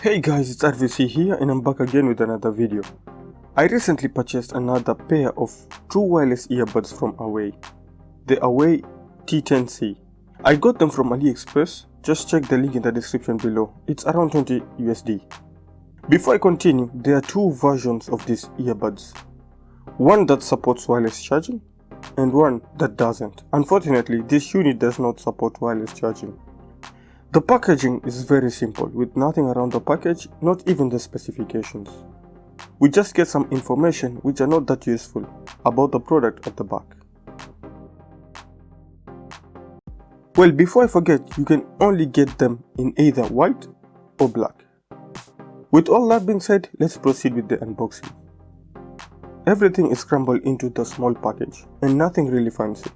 Hey guys, it's R.V.C here and I'm back again with another video. I recently purchased another pair of true wireless earbuds from Awei, the Awei T10C. I got them from AliExpress, just check the link in the description below, it's around 20 USD. Before I continue, there are two versions of these earbuds. One that supports wireless charging and one that doesn't. Unfortunately, this unit does not support wireless charging. The packaging is very simple, with nothing around the package, not even the specifications. We just get some information which are not that useful about the product at the back. Well, before I forget, you can only get them in either white or black. With all that being said, let's proceed with the unboxing. Everything is scrambled into the small package and nothing really fancy.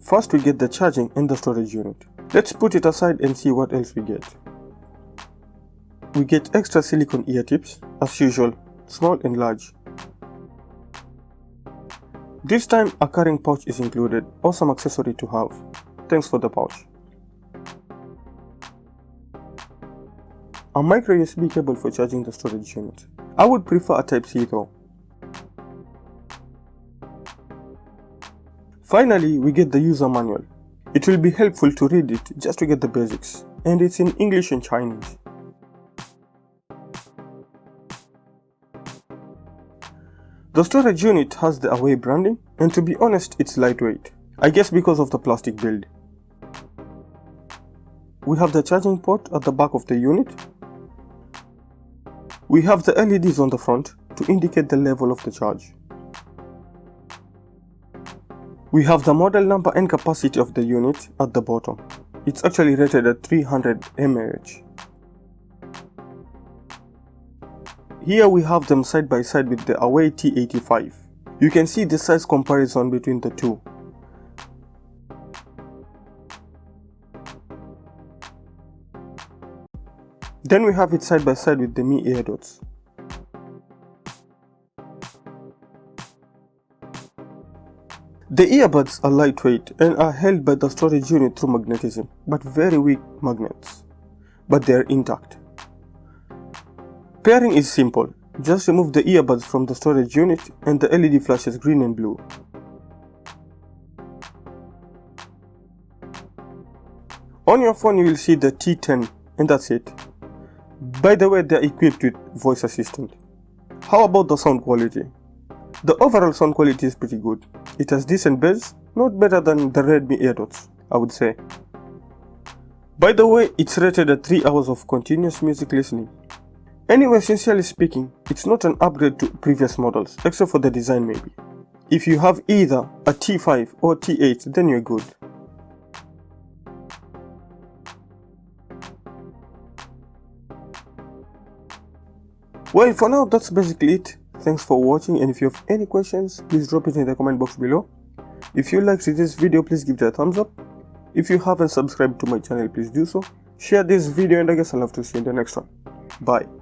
First we get the charging and the storage unit. Let's put it aside and see what else we get. We get extra silicone ear tips, as usual, small and large. This time a carrying pouch is included, awesome accessory to have. Thanks for the pouch. A micro USB cable for charging the storage unit. I would prefer a Type-C though. Finally, we get the user manual. It will be helpful to read it just to get the basics, and it's in English and Chinese. The storage unit has the Awei branding, and to be honest, it's lightweight. I guess because of the plastic build. We have the charging port at the back of the unit. We have the LEDs on the front to indicate the level of the charge. We have the model number and capacity of the unit at the bottom. It's actually rated at 300 mAh. Here we have them side by side with the Awei T85. You can see the size comparison between the two. Then we have it side by side with the Mi AirDots. The earbuds are lightweight and are held by the storage unit through magnetism, but very weak magnets. But they are intact. Pairing is simple. Just remove the earbuds from the storage unit and the LED flashes green and blue. On your phone you will see the T10 and that's it. By the way, they are equipped with voice assistant. How about the sound quality? The overall sound quality is pretty good. It has decent bass, not better than the Redmi AirDots, I would say. By the way, it's rated at 3 hours of continuous music listening. Anyway, sincerely speaking, it's not an upgrade to previous models, except for the design maybe. If you have either a T5 or T8, then you're good. Well, for now, that's basically it. Thanks for watching, and if you have any questions, please drop it in the comment box below. If you liked this video, please give it a thumbs up. If you haven't subscribed to my channel, please do so. Share this video, and I guess I'll have to see you in the next one. Bye.